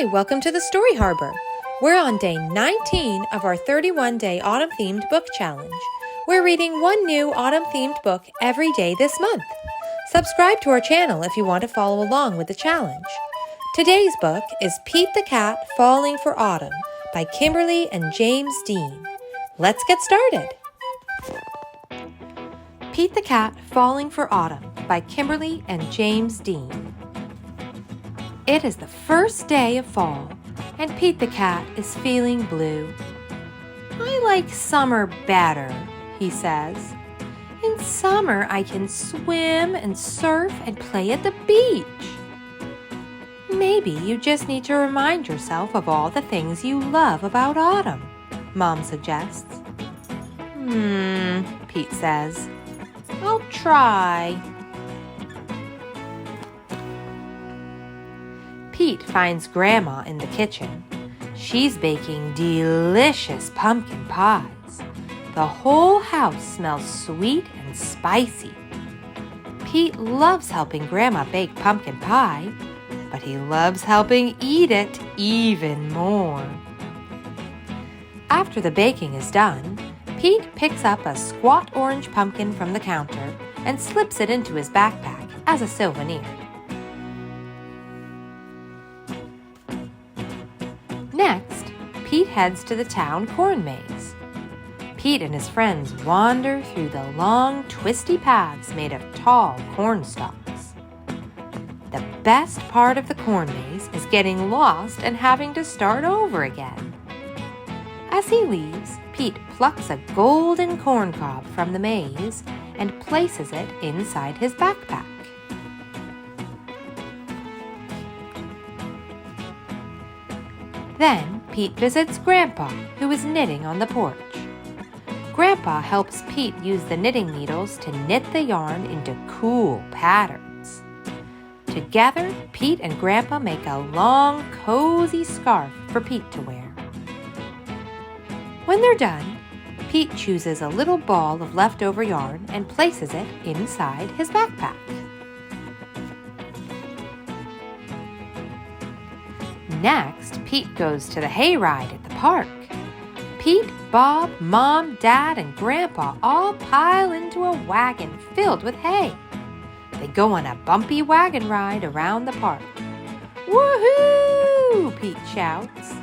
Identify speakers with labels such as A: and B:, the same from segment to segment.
A: Hi, welcome to the Story Harbor. We're on day 19 of our 31-day autumn-themed book challenge. We're reading one new autumn-themed book every day this month. Subscribe to our channel if you want to follow along with the challenge. Today's book is Pete the Cat Falling for Autumn by Kimberly and James Dean. Let's get started. Pete the Cat Falling for Autumn by Kimberly and James Dean. It is the first day of fall, and Pete the Cat is feeling blue. I like summer better, he says. In summer, I can swim and surf and play at the beach. Maybe you just need to remind yourself of all the things you love about autumn, Mom suggests. Pete says. I'll try. Pete finds Grandma in the kitchen. She's baking delicious pumpkin pies. The whole house smells sweet and spicy. Pete loves helping Grandma bake pumpkin pie, but he loves helping eat it even more. After the baking is done, Pete picks up a squat orange pumpkin from the counter and slips it into his backpack as a souvenir. Next, Pete heads to the town corn maze. Pete and his friends wander through the long, twisty paths made of tall corn stalks. The best part of the corn maze is getting lost and having to start over again. As he leaves, Pete plucks a golden corn cob from the maze and places it inside his backpack. Then Pete visits Grandpa, who is knitting on the porch. Grandpa helps Pete use the knitting needles to knit the yarn into cool patterns. Together, Pete and Grandpa make a long, cozy scarf for Pete to wear. When they're done, Pete chooses a little ball of leftover yarn and places it inside his backpack. Next, Pete goes to the hayride at the park. Pete, Bob, Mom, Dad, and Grandpa all pile into a wagon filled with hay. They go on a bumpy wagon ride around the park. Woohoo! Pete shouts.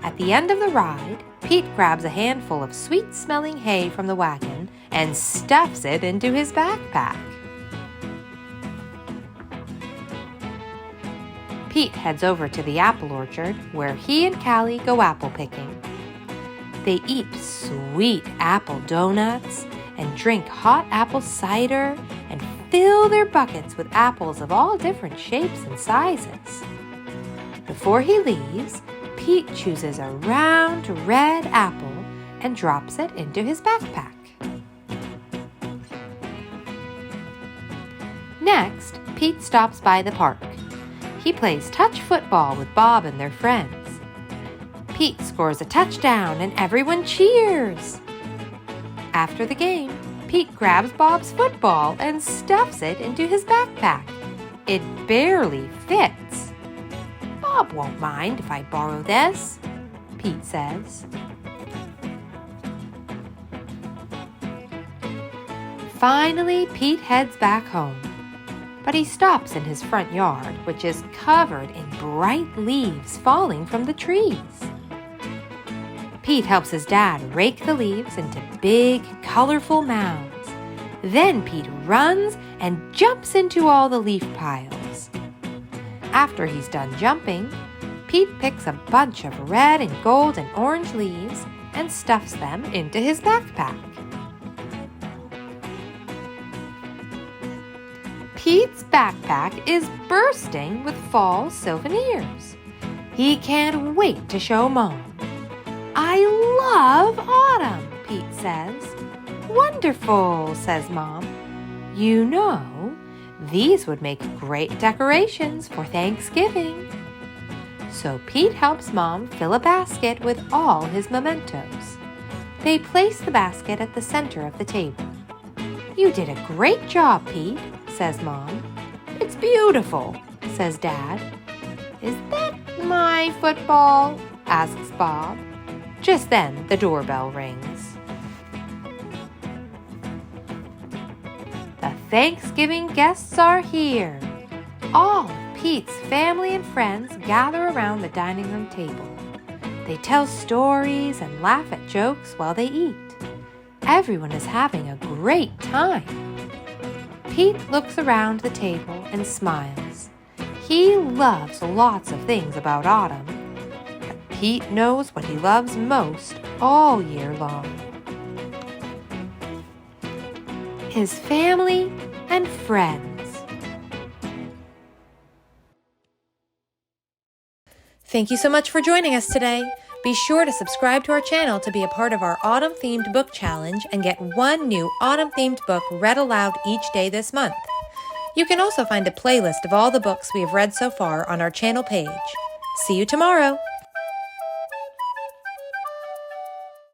A: At the end of the ride, Pete grabs a handful of sweet-smelling hay from the wagon and stuffs it into his backpack. Pete heads over to the apple orchard where he and Callie go apple picking. They eat sweet apple donuts and drink hot apple cider and fill their buckets with apples of all different shapes and sizes. Before he leaves, Pete chooses a round red apple and drops it into his backpack. Next, Pete stops by the park. He plays touch football with Bob and their friends. Pete scores a touchdown and everyone cheers. After the game, Pete grabs Bob's football and stuffs it into his backpack. It barely fits. Bob won't mind if I borrow this, Pete says. Finally, Pete heads back home. But he stops in his front yard, which is covered in bright leaves falling from the trees. Pete helps his dad rake the leaves into big, colorful mounds. Then Pete runs and jumps into all the leaf piles. After he's done jumping, Pete picks a bunch of red and gold and orange leaves and stuffs them into his backpack. Pete's backpack is bursting with fall souvenirs. He can't wait to show Mom. I love autumn, Pete says. Wonderful, says Mom. You know, these would make great decorations for Thanksgiving. So Pete helps Mom fill a basket with all his mementos. They place the basket at the center of the table. You did a great job, Pete, says Mom. It's beautiful, says Dad. Is that my my football?" asks Bob. Just then, the doorbell rings. The Thanksgiving guests are here. All of Pete's family and friends gather around the dining room table. They tell stories and laugh at jokes while they eat. Everyone is having a great time. Pete looks around the table and smiles. He loves lots of things about autumn, but Pete knows what he loves most all year long: his family and friends. Thank you so much for joining us today. Be sure to subscribe to our channel to be a part of our autumn-themed book challenge and get one new autumn-themed book read aloud each day this month. You can also find a playlist of all the books we have read so far on our channel page. See you tomorrow!